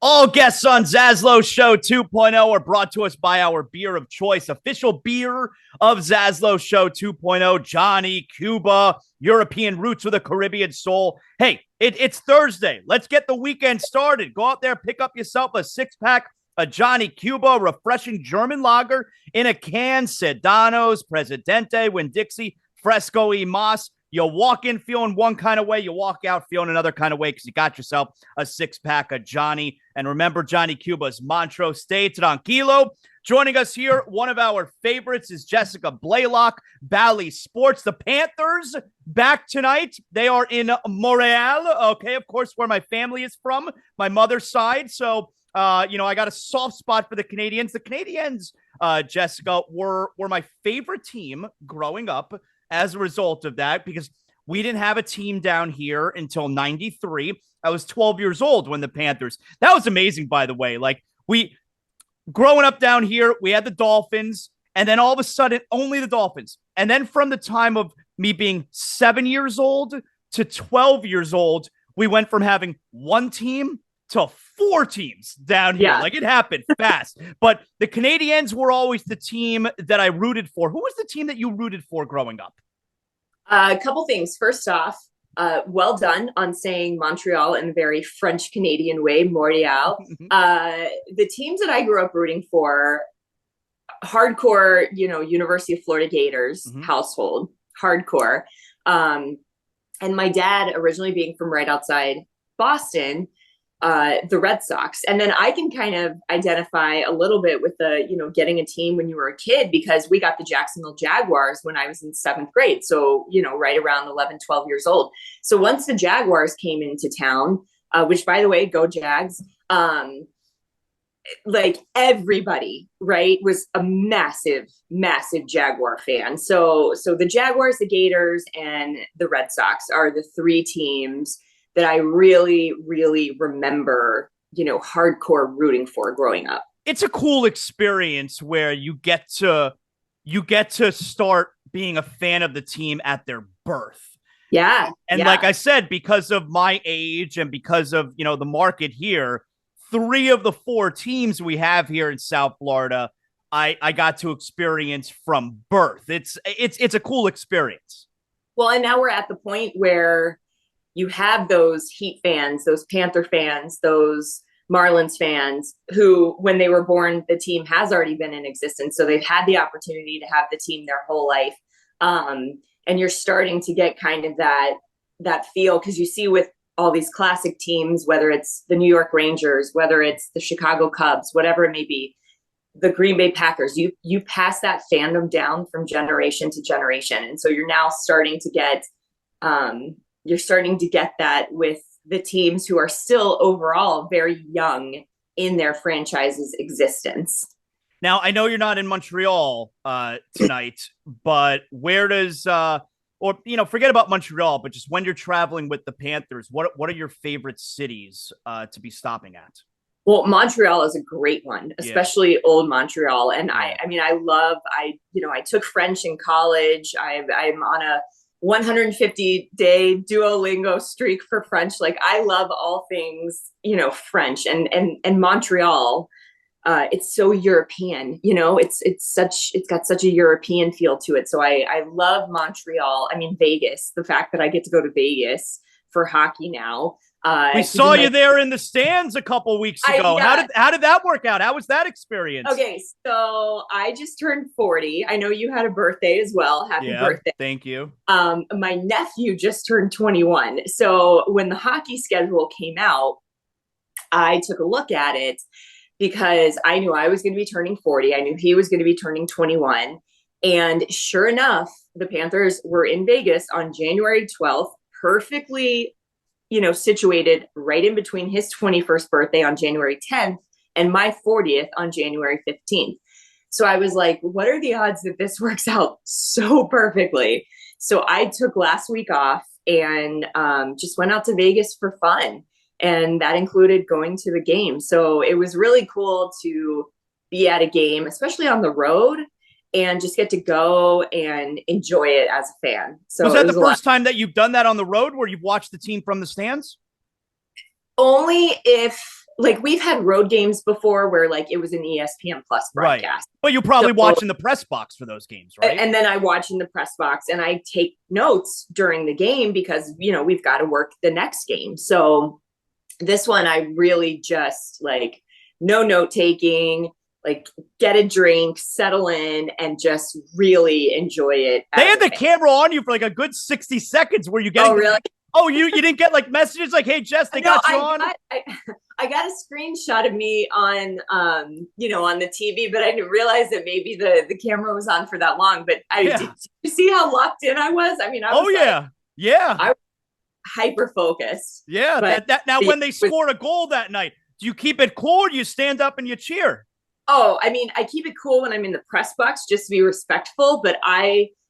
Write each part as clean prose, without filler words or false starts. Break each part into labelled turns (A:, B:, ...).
A: All guests on ZASLOW Show 2.0 are brought to us by our beer of choice, official beer of ZASLOW Show 2.0, Johnny, Cuba, European roots with a Caribbean soul. Hey, it's Thursday. Let's get the weekend started. Go out there, pick up yourself a six-pack of Johnny Cuba, refreshing German lager in a can, Sedanos, Presidente, Winn-Dixie, Fresco y Mas. You walk in feeling one kind of way, you walk out feeling another kind of way because you got yourself a six-pack of Johnny. And remember Johnny Cuba's mantra, stay tranquilo. Joining us here, one of our favorites is Jessica Blaylock, Bally Sports. The Panthers back tonight. They are in Montreal, okay, of course, where my family is from, my mother's side. So, I got a soft spot for the Canadians. The Canadians, Jessica, were my favorite team growing up as a result of that, because we didn't have a team down here until 93. I was 12 years old when the Panthers, that was amazing, by the way. Like, we, growing up down here, we had the Dolphins, and then all of a sudden, only the Dolphins. And then from the time of me being 7 years old to 12 years old, we went from having one team to four teams down here. Yeah. Like, it happened fast. But the Canadians were always the team that I rooted for. Who was the team that you rooted for growing up?
B: A couple things. First off, well done on saying Montreal in a very French Canadian way, Montreal. The teams that I grew up rooting for, hardcore, University of Florida Gators household, hardcore. And my dad, originally being from right outside Boston, the Red Sox. And then I can kind of identify a little bit with the, getting a team when you were a kid, because we got the Jacksonville Jaguars when I was in seventh grade. So, right around 11, 12 years old. So once the Jaguars came into town, which, by the way, go Jags, like everybody, right, was a massive, massive Jaguar fan. So the Jaguars, the Gators, and the Red Sox are the three teams that I really, really remember, hardcore rooting for growing up.
A: It's a cool experience where you get to start being a fan of the team at their birth.
B: Yeah.
A: And like I said, because of my age and because of, the market here, three of the four teams we have here in South Florida, I got to experience from birth. It's a cool experience.
B: Well, and now we're at the point where you have those Heat fans, those Panther fans, those Marlins fans who, when they were born, the team has already been in existence. So they've had the opportunity to have the team their whole life. And you're starting to get kind of that feel, because you see with all these classic teams, whether it's the New York Rangers, whether it's the Chicago Cubs, whatever it may be, the Green Bay Packers, you pass that fandom down from generation to generation. And so you're now starting to get that with the teams who are still overall very young in their franchise's existence.
A: Now, I know you're not in Montreal tonight, but where does forget about Montreal, but just when you're traveling with the Panthers, what are your favorite cities to be stopping at?
B: Well, Montreal is a great one, especially old Montreal. And I took French in college. I'm on a 150-day Duolingo streak for French. Like, I love all things, French and Montreal. It's so European, it's got such a European feel to it. So I love Montreal. I mean, Vegas, the fact that I get to go to Vegas for hockey now.
A: We saw you there in the stands a couple weeks ago. How did that work out? How was that experience?
B: Okay, so I just turned 40. I know you had a birthday as well. Happy birthday.
A: Thank you.
B: My nephew just turned 21. So when the hockey schedule came out, I took a look at it because I knew I was going to be turning 40. I knew he was going to be turning 21. And sure enough, the Panthers were in Vegas on January 12th, perfectly situated right in between his 21st birthday on January 10th and my 40th on January 15th. So I was like, what are the odds that this works out so perfectly? So I took last week off and just went out to Vegas for fun. And that included going to the game. So it was really cool to be at a game, especially on the road, and just get to go and enjoy it as a fan. So
A: was that the first time that you've done that on the road, where you've watched the team from the stands?
B: Only if like we've had road games before where like it was an ESPN Plus
A: Right.
B: broadcast.
A: But you're probably watching the press box for those games, right?
B: And then I watch in the press box and I take notes during the game because, you know, we've got to work the next game. So this one, I really just like no note taking, like get a drink, settle in, and just really enjoy it.
A: They had the camera on you for like a good 60 seconds. Were you getting?
B: Oh, really?
A: Oh, you didn't get like messages like, "Hey, Jess, they got you on."
B: I got a screenshot of me on, you know, on the TV, but I didn't realize that maybe the camera was on for that long. But did you see how locked in I was? I mean, I was
A: yeah.
B: I was hyper focused.
A: Yeah. Now, when they scored a goal that night, do you keep it cool or do you stand up and you cheer?
B: Oh, I mean, I keep it cool when I'm in the press box just to be respectful, but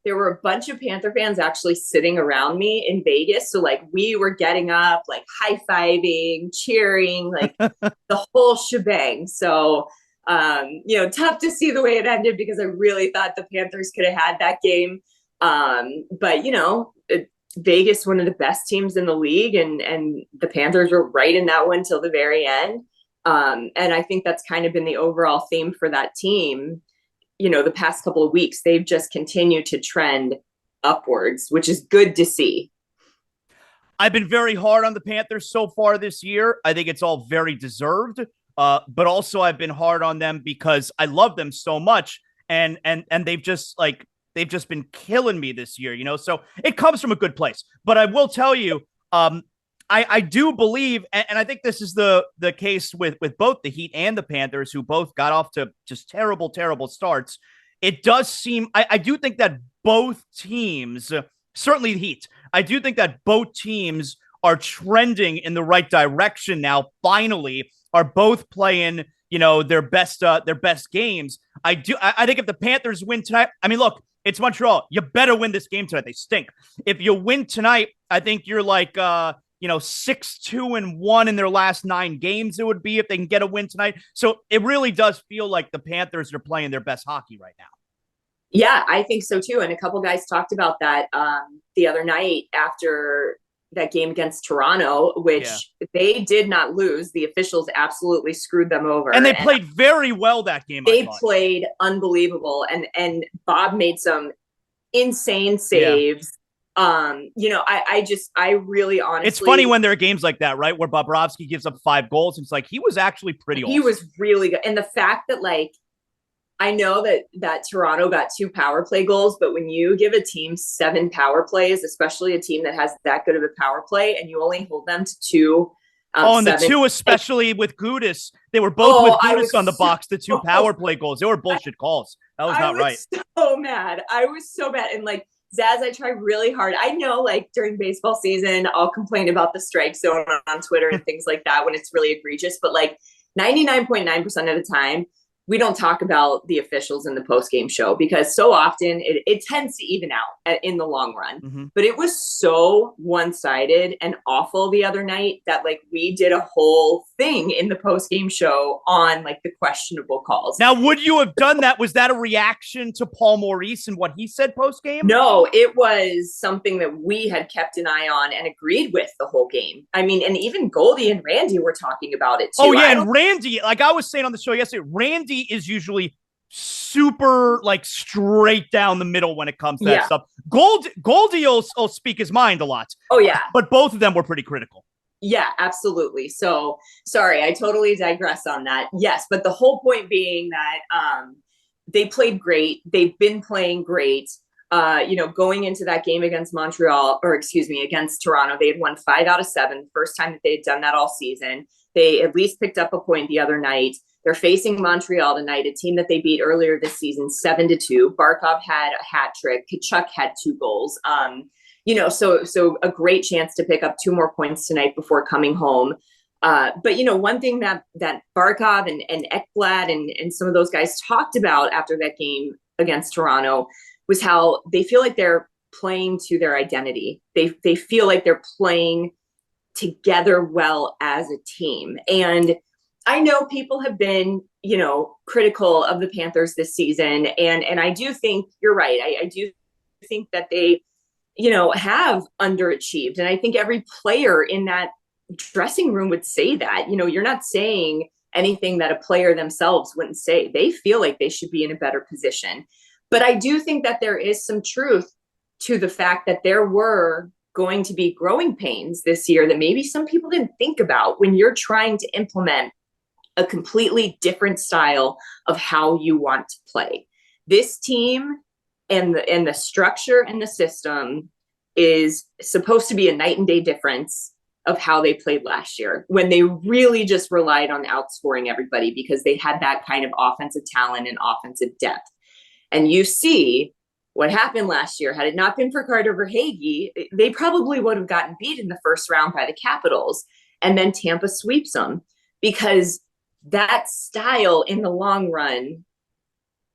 B: there were a bunch of Panther fans actually sitting around me in Vegas. So like we were getting up, like high-fiving, cheering, like the whole shebang. So, you know, tough to see the way it ended because I really thought the Panthers could have had that game. But, you know, Vegas, one of the best teams in the league, and the Panthers were right in that one till the very end. And I think that's kind of been the overall theme for that team. You know, the past couple of weeks, they've just continued to trend upwards, which is good to see.
A: I've been very hard on the Panthers so far this year. I think it's all very deserved. But also I've been hard on them because I love them so much. And they've just been killing me this year, you know? So it comes from a good place. But I will tell you, I do believe, and I think this is the case with both the Heat and the Panthers, who both got off to just terrible, terrible starts. It does seem, I do think that both teams, certainly the Heat, I do think that both teams are trending in the right direction now. Finally, are both playing, you know, their best games. I think if the Panthers win tonight, I mean, look, it's Montreal. You better win this game tonight. They stink. If you win tonight, I think you're like, 6-2-1 in their last 9 games. It would be if they can get a win tonight. So it really does feel like the Panthers are playing their best hockey right now.
B: Yeah, I think so too. And a couple guys talked about that the other night after that game against Toronto, which they did not lose. The officials absolutely screwed them over.
A: And they played very well that game.
B: They played unbelievable. And Bob made some insane saves. Yeah. I really honestly.
A: It's funny when there are games like that, right? Where Bobrovsky gives up 5 goals. It's like he was actually pretty awesome.
B: He was really good. And the fact that, like, I know that Toronto got 2 power play goals, but when you give a team 7 power plays, especially a team that has that good of a power play, and you only hold them to 2.
A: And the 2, especially with Gudis, they were both with Gudis on the box, the 2 power play goals. They were bullshit calls. That was not right.
B: So mad. I was so mad. And like, Zaz, I try really hard. I know, like, during baseball season, I'll complain about the strike zone on Twitter and things like that when it's really egregious. But like 99.9% of the time, we don't talk about the officials in the post-game show because so often it tends to even out in the long run. Mm-hmm. But it was so one-sided and awful the other night that like we did a whole thing in the post-game show on like the questionable calls.
A: Now, would you have done that? Was that a reaction to Paul Maurice and what he said post-game?
B: No, it was something that we had kept an eye on and agreed with the whole game. I mean, and even Goldie and Randy were talking about it too.
A: Oh yeah, and Randy, like I was saying on the show yesterday, Randy is usually super like straight down the middle when it comes to that stuff. Goldie will speak his mind a lot.
B: Oh yeah.
A: But both of them were pretty critical.
B: Yeah, absolutely. So sorry, I totally digress on that. Yes. But the whole point being that they played great. They've been playing great. Going into that game against against Toronto, they had won 5 out of 7. First time that they had done that all season. They at least picked up a point the other night. They're facing Montreal tonight, a team that they beat earlier this season, 7-2. Barkov had a hat trick. Kachuk had 2 goals. So a great chance to pick up 2 more points tonight before coming home. But one thing that Barkov and Ekblad and some of those guys talked about after that game against Toronto was how they feel like they're playing to their identity. They feel like they're playing together well as a team. And I know people have been, critical of the Panthers this season. And I do think you're right. I do think that they, have underachieved. And I think every player in that dressing room would say that. You're not saying anything that a player themselves wouldn't say. They feel like they should be in a better position. But I do think that there is some truth to the fact that there were going to be growing pains this year that maybe some people didn't think about when you're trying to implement a completely different style of how you want to play. This team and the structure and the system is supposed to be a night and day difference of how they played last year, when they really just relied on outscoring everybody because they had that kind of offensive talent and offensive depth. And you see what happened last year. Had it not been for Carter Verhaeghe, they probably would have gotten beat in the first round by the Capitals, and then Tampa sweeps them, because that style in the long run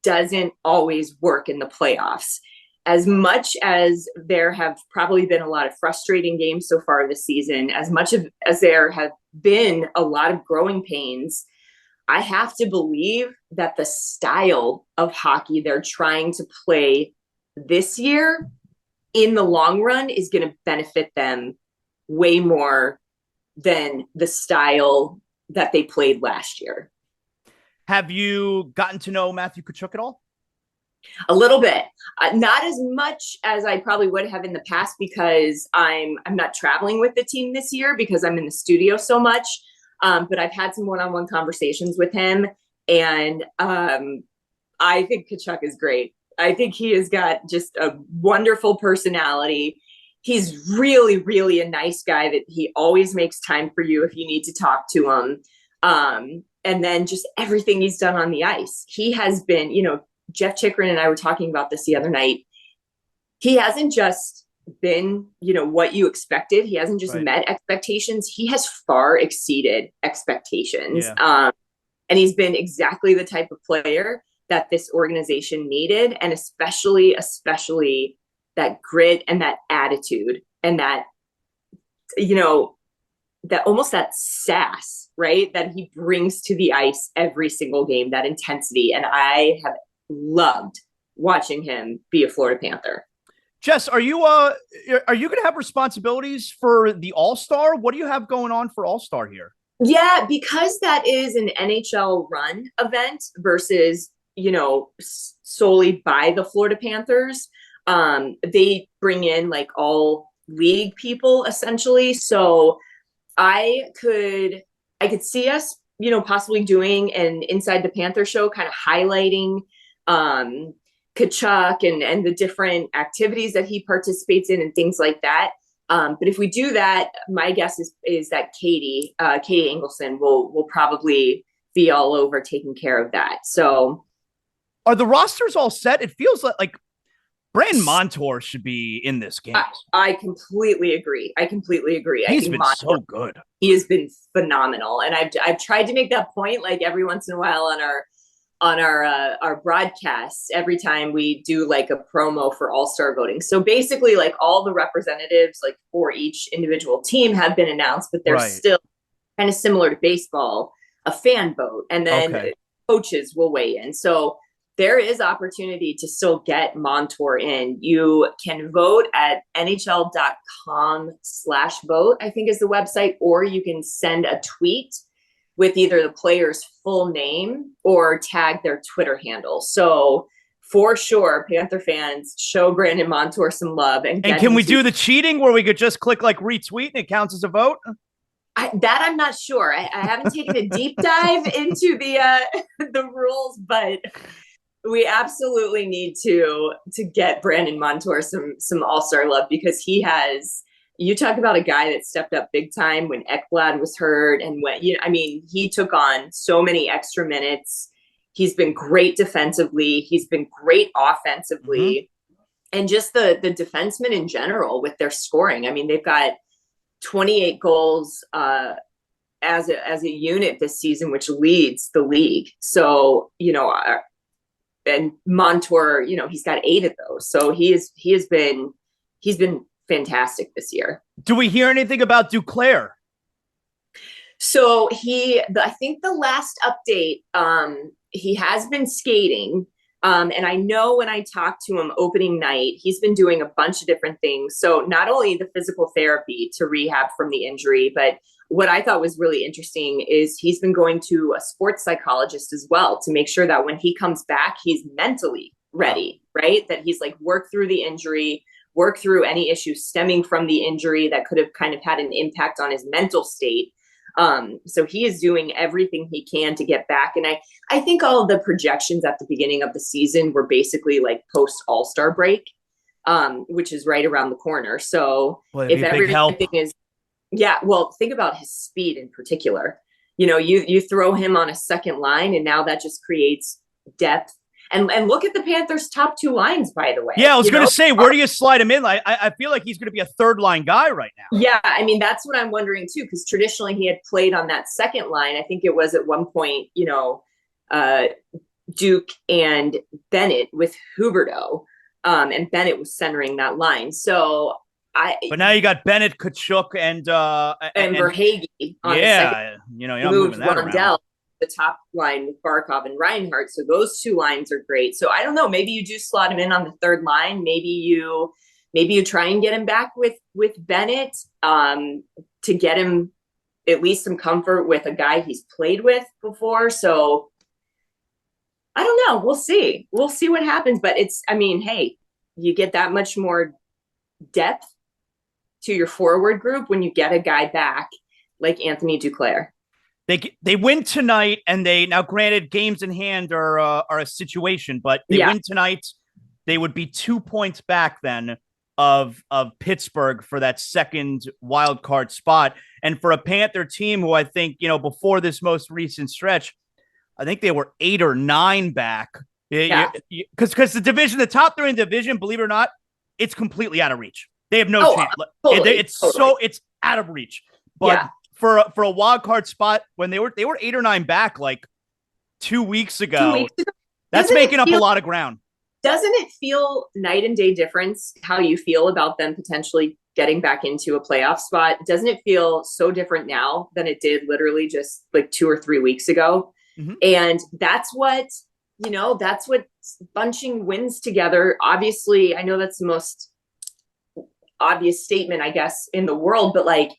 B: doesn't always work in the playoffs. As much as there have probably been a lot of frustrating games so far this season, as much as there have been a lot of growing pains, I have to believe that the style of hockey they're trying to play this year in the long run is going to benefit them way more than the style that they played last year.
A: Have you gotten to know Matthew Tkachuk at all?
B: A little bit, not as much as I probably would have in the past, because I'm not traveling with the team this year because I'm in the studio so much. But I've had some one-on-one conversations with him, and I think Tkachuk is great. I think he has got just a wonderful personality. He's really, really a nice guy that he always makes time for you if you need to talk to him. And then just everything he's done on the ice. He has been, Jeff Chikrin and I were talking about this the other night. He hasn't just been, what you expected. He hasn't just met expectations. He has far exceeded expectations.
A: Yeah.
B: And he's been exactly the type of player that this organization needed. And especially that grit and that attitude and that, that almost that sass, right, that he brings to the ice every single game, that intensity. And I have loved watching him be a Florida Panther.
A: Jess, are you going to have responsibilities for the All-Star? What do you have going on for All-Star here?
B: Yeah, because that is an NHL run event versus, solely by the Florida Panthers. They bring in like all league people essentially. So I could see us, possibly doing an Inside the Panther show, kind of highlighting Tkachuk and the different activities that he participates in and things like that. But if we do that, my guess is that Katie Engelson will probably be all over taking care of that. So
A: are the rosters all set? It feels like Brandon Montour should be in this game.
B: I completely agree.
A: He's been so good.
B: He has been phenomenal. And I've tried to make that point like every once in a while on our broadcasts, every time we do like a promo for All-Star voting. So basically like all the representatives like for each individual team have been announced, but there's still kind of similar to baseball, a fan vote, and then coaches will weigh in. So there is opportunity to still get Montour in. You can vote at nhl.com/vote, I think is the website, or you can send a tweet with either the player's full name or tag their Twitter handle. So for sure, Panther fans, show Brandon Montour some love. And
A: can we do the cheating where we could just click like retweet and it counts as a vote?
B: That I'm not sure. I haven't taken a deep dive into the rules, but we absolutely need to get Brandon Montour some All-Star love, because he has. You talk about a guy that stepped up big time when Ekblad was hurt, and when he took on so many extra minutes. He's been great defensively. He's been great offensively, and just the defensemen in general with their scoring. I mean, they've got 28 goals as a unit this season, which leads the league. So and Montour, he's got 8 of those. So he's been fantastic this year.
A: Do we hear anything about Duclair?
B: So I think the last update, he has been skating. And I know when I talked to him opening night, he's been doing a bunch of different things. So not only the physical therapy to rehab from the injury, but what I thought was really interesting is he's been going to a sports psychologist as well to make sure that when he comes back, he's mentally ready, right? That he's like worked through the injury, work through any issues stemming from the injury that could have kind of had an impact on his mental state. So he is doing everything he can to get back. And I think all of the projections at the beginning of the season were basically like post All-Star break, which is right around the corner. So if everything is, yeah, well, think about his speed in particular. You know, you throw him on a second line and now that just creates depth. And look at the Panthers' top two lines, by the way.
A: Yeah, I was going to say, where do you slide him in? I feel like he's going to be a third line guy right now.
B: Yeah, I mean, that's what I'm wondering too, because traditionally he had played on that second line. I think it was at one point, you know, Duke and Bennett with Huberdeau, and Bennett was centering that line. So
A: but now you got Bennett, Kachuk, and
B: Verhaeghe on the second.
A: You know, you're not moving that around.
B: The top line with Barkov and Reinhart. So those two lines are great. So I don't know, maybe you do slot him in on the third line. Maybe you try and get him back with Bennett, to get him at least some comfort with a guy he's played with before. So I don't know. We'll see what happens, but hey, you get that much more depth to your forward group when you get a guy back like Anthony Duclair.
A: They win tonight, and now granted games in hand are a situation, but they win tonight. They would be 2 points back then of Pittsburgh for that second wild card spot. And for a Panther team who I think, you know, before this most recent stretch, I think they were 8 or 9 back. Because the division, the top three in the division, believe it or not, it's completely out of reach. They have no chance. It's out of reach. But for a wild card spot, when they were 8 or 9 back like 2 weeks ago, that's making up a lot of ground.
B: Doesn't it feel night and day difference how you feel about them potentially getting back into a playoff spot? Doesn't it feel so different now than it did literally just like 2 or 3 weeks ago? Mm-hmm. And that's what bunching wins together. Obviously, I know that's the most obvious statement, I guess, in the world, but like,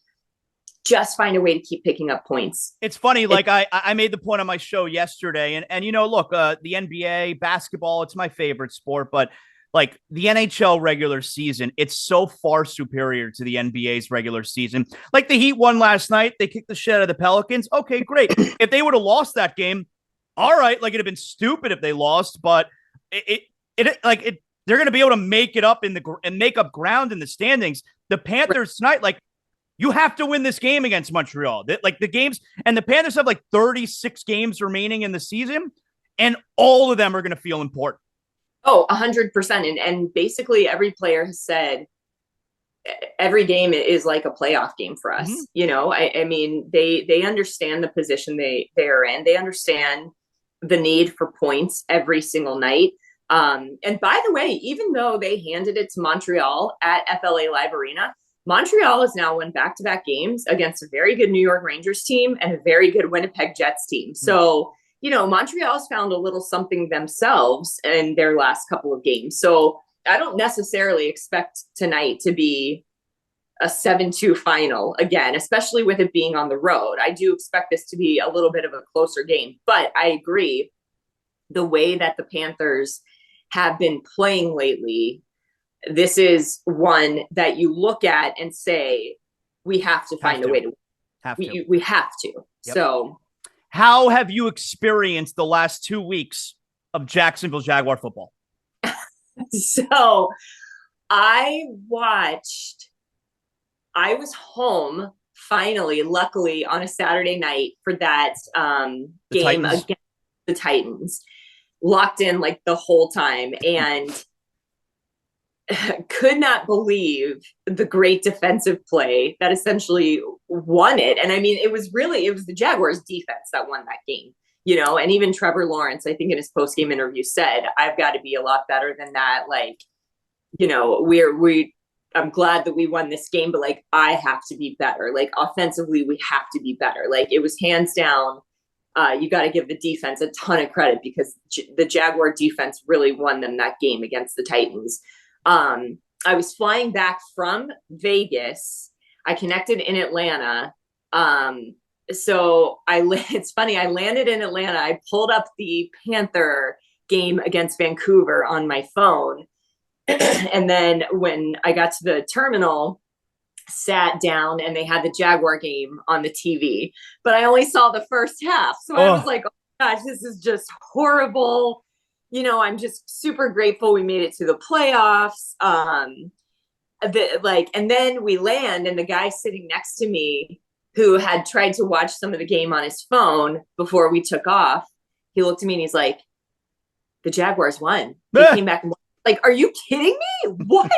B: just find a way to keep picking up points.
A: It's funny. Like I made the point on my show yesterday and you know, look, the NBA basketball, it's my favorite sport, but like the NHL regular season, it's so far superior to the NBA's regular season. Like the Heat won last night. They kicked the shit out of the Pelicans. Okay, great. If they would have lost that game, all right. Like it'd have been stupid if they lost, but they're going to be able to make it up and make up ground in the standings. The Panthers tonight, like, you have to win this game against Montreal. Like the games, and the Panthers have like 36 games remaining in the season, and all of them are going to feel important.
B: Oh, 100%. And basically every player has said every game is like a playoff game for us. Mm-hmm. You know, I mean, they understand the position they are in. They understand the need for points every single night. And by the way, even though they handed it to Montreal at FLA Live Arena, Montreal has now won back-to-back games against a very good New York Rangers team and a very good Winnipeg Jets team. So, you know, Montreal's found a little something themselves in their last couple of games. So I don't necessarily expect tonight to be a 7-2 final again, especially with it being on the road. I do expect this to be a little bit of a closer game, but I agree the way that the Panthers have been playing lately, this is one that you look at and say, we have to find a way to win. We have to. Yep. So
A: how have you experienced the last 2 weeks of Jacksonville Jaguar football?
B: So I was home finally, luckily, on a Saturday night for that game against the Titans. Locked in like the whole time and could not believe the great defensive play that essentially won it. And I mean, it was the Jaguars defense that won that game, you know, and even Trevor Lawrence, I think in his post-game interview said, I've got to be a lot better than that. Like, you know, I'm glad that we won this game, but like, I have to be better. Like offensively, we have to be better. Like it was hands down You got to give the defense a ton of credit because the Jaguar defense really won them that game against the Titans. I was flying back from Vegas. I connected in Atlanta. So it's funny. I landed in Atlanta. I pulled up the Panther game against Vancouver on my phone. And then when I got to the terminal, sat down and they had the Jaguar game on the TV, but I only saw the first half. So I was like, oh my gosh, this is just horrible. I'm just super grateful we made it to the playoffs. And then we land and the guy sitting next to me who had tried to watch some of the game on his phone before we took off, he looked at me and he's like, the Jaguars won. They came back and won. Like, are you kidding me? What?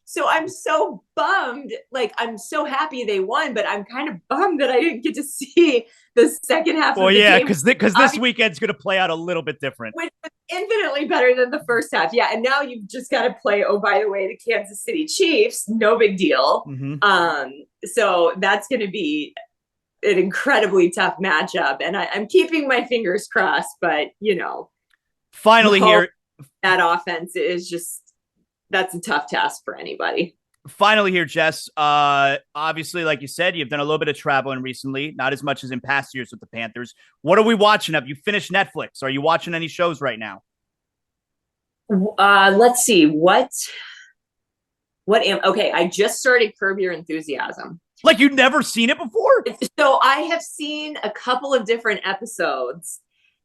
B: So I'm so bummed. Like, I'm so happy they won, but I'm kind of bummed that I didn't get to see the second half of the game.
A: Because this weekend's going to play out a little bit different.
B: Which was infinitely better than the first half. Yeah, and now you've just got to play, oh, by the way, the Kansas City Chiefs. No big deal. Mm-hmm. So that's going to be an incredibly tough matchup. And I'm keeping my fingers crossed, but,
A: finally here.
B: That offense is that's a tough task for anybody.
A: Finally here, Jess, obviously, like you said, you've done a little bit of traveling recently, not as much as in past years with the Panthers. What are we watching? Have you finished Netflix? Are you watching any shows right now?
B: Let's see. Okay, I just started Curb Your Enthusiasm.
A: Like you'd never seen it before?
B: So I have seen a couple of different episodes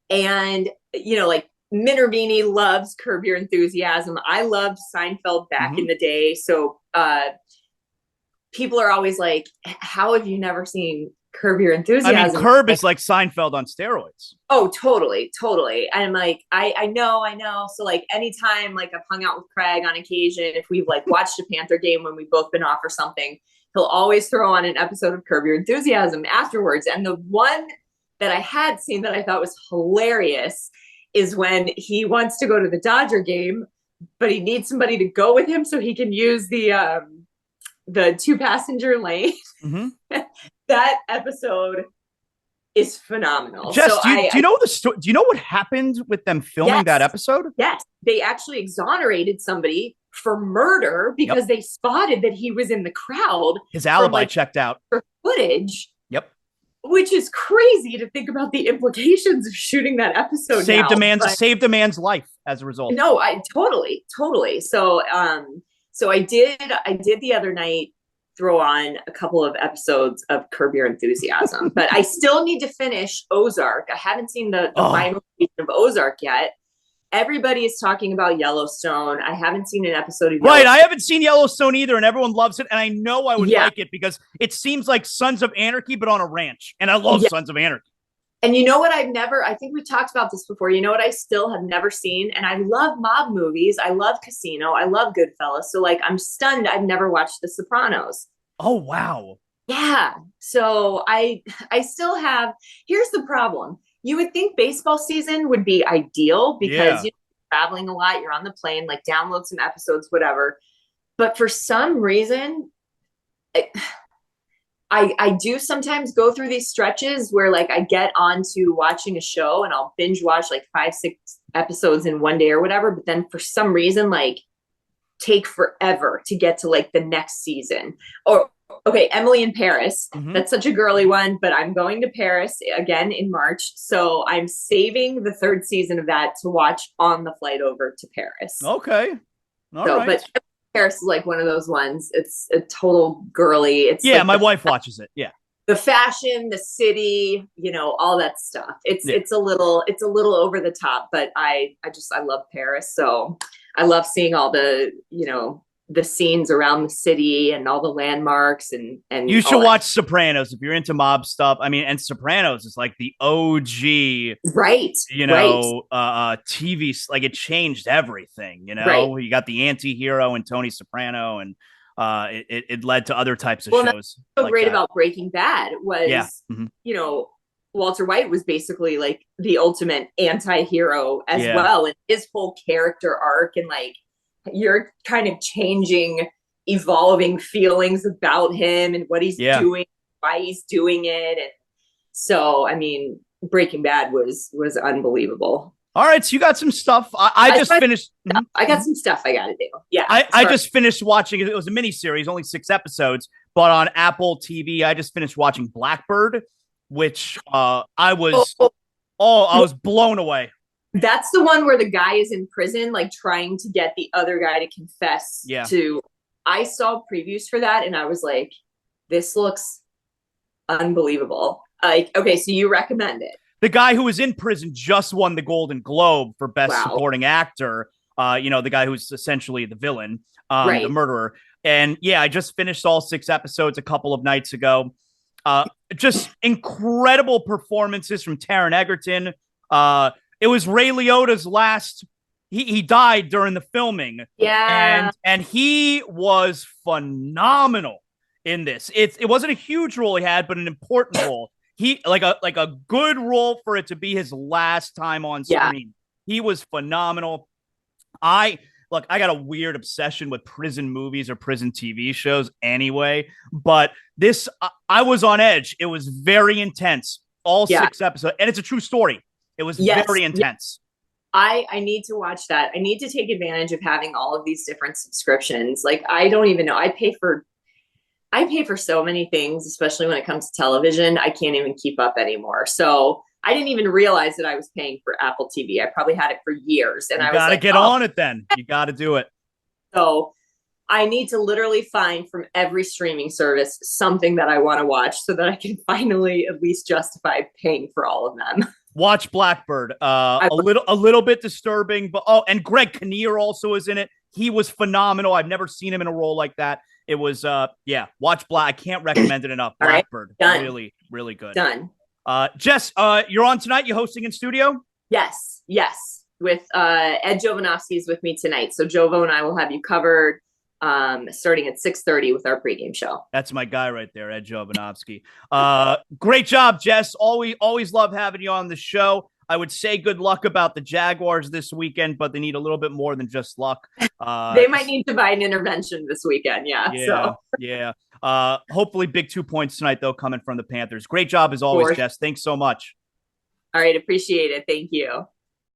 B: and, like, Minervini loves Curb Your Enthusiasm. I loved Seinfeld back in the day. So people are always like, how have you never seen Curb Your Enthusiasm?
A: I mean, Curb is like Seinfeld on steroids.
B: Oh, totally. And I'm like, I know. So like anytime like I've hung out with Craig on occasion, if we've like watched a Panther game when we've both been off or something, he'll always throw on an episode of Curb Your Enthusiasm afterwards. And the one that I had seen that I thought was hilarious is when he wants to go to the Dodger game, but he needs somebody to go with him so he can use the 2-passenger lane. Mm-hmm. That episode is phenomenal.
A: Jess, do you know the story? Do you know what happened with them filming that episode?
B: Yes, they actually exonerated somebody for murder because they spotted that he was in the crowd.
A: His alibi checked out
B: for footage.
A: Yep.
B: Which is crazy to think about the implications of shooting that episode. Saved
A: a man's life as a result.
B: No, I totally. So I did the other night throw on a couple of episodes of Curb Your Enthusiasm, but I still need to finish Ozark. I haven't seen the final season of Ozark yet. Everybody is talking about Yellowstone. I haven't seen an episode of Yellowstone.
A: Right, I haven't seen Yellowstone either, and everyone loves it, and I know I would like it because it seems like Sons of Anarchy, but on a ranch, and I love Sons of Anarchy.
B: And you know what I think we've talked about this before, you know what I still have never seen, and I love mob movies, I love Casino, I love Goodfellas, so like I'm stunned I've never watched The Sopranos.
A: Oh, wow.
B: Yeah, so I still have, here's the problem. You would think baseball season would be ideal because you're traveling a lot, you're on the plane, like download some episodes, whatever. But for some reason, I do sometimes go through these stretches where like I get onto watching a show and I'll binge watch like 5-6 episodes in one day or whatever. But then for some reason, like take forever to get to like the next season. Or okay, Emily in Paris. Mm-hmm. That's such a girly one, but I'm going to Paris again in March. So I'm saving the third season of that to watch on the flight over to Paris.
A: Okay. All right.
B: But Paris is like one of those ones. It's a total girly. It's
A: like my wife watches it. Yeah.
B: The fashion, the city, all that stuff. It's a little over the top, but I love Paris. So I love seeing all the, the scenes around the city and all the landmarks and
A: you should watch Sopranos if you're into mob stuff. I mean, and Sopranos is like the OG,
B: right?
A: TV, like it changed everything.
B: Right.
A: You got the anti-hero and Tony Soprano, and it led to other types of shows.
B: What's so like great about Breaking Bad was, Walter White was basically like the ultimate anti-hero as well, and his whole character arc and like. You're kind of changing, evolving feelings about him and what he's doing, why he's doing it. And so, I mean, Breaking Bad was unbelievable.
A: All right, so you got some stuff. I just finished.
B: I got some stuff I got to do. Yeah,
A: I just finished watching. It was a mini series, only 6 episodes, but on Apple TV, I just finished watching Blackbird, which I was blown away.
B: That's the one where the guy is in prison, like trying to get the other guy to confess to. I saw previews for that, and I was like, "This looks unbelievable." Like, okay, so you recommend it?
A: The guy who was in prison just won the Golden Globe for Best Supporting Actor. The guy who's essentially the villain, the murderer. And yeah, I just finished all 6 episodes a couple of nights ago. Just incredible performances from Taron Egerton. It was Ray Liotta's last. He died during the filming.
B: Yeah,
A: and he was phenomenal in this. It wasn't a huge role he had, but an important role. He like a good role for it to be his last time on screen. He was phenomenal. I got a weird obsession with prison movies or prison TV shows anyway, but this I was on edge. It was very intense. All 6 episodes, and it's a true story. It was very intense.
B: I need to watch that. I need to take advantage of having all of these different subscriptions. Like, I don't even know. I pay for so many things, especially when it comes to television. I can't even keep up anymore. So I didn't even realize that I was paying for Apple TV. I probably had it for years. And I was like,
A: get on it then. You got to do it.
B: So I need to literally find from every streaming service something that I want to watch so that I can finally at least justify paying for all of them.
A: Watch Blackbird. A little bit disturbing, but and Greg Kinnear also is in it. He was phenomenal. I've never seen him in a role like that. It was watch Black. I can't recommend it enough. Blackbird.
B: Right,
A: really, really good.
B: Done.
A: Jess, you're on tonight. You hosting in studio?
B: Yes. With Ed Jovanovski is with me tonight. So Jovo and I will have you covered starting at 6:30 with our pregame show.
A: That's my guy right there, Ed Jovanovski. Great job, Jess. Always love having you on the show. I would say good luck about the Jaguars this weekend, but they need a little bit more than just luck.
B: They might need divine intervention this weekend.
A: Yeah. Hopefully big 2 points tonight, though, coming from the Panthers. Great job as always, Jess. Thanks so much.
B: All right. Appreciate it. Thank you.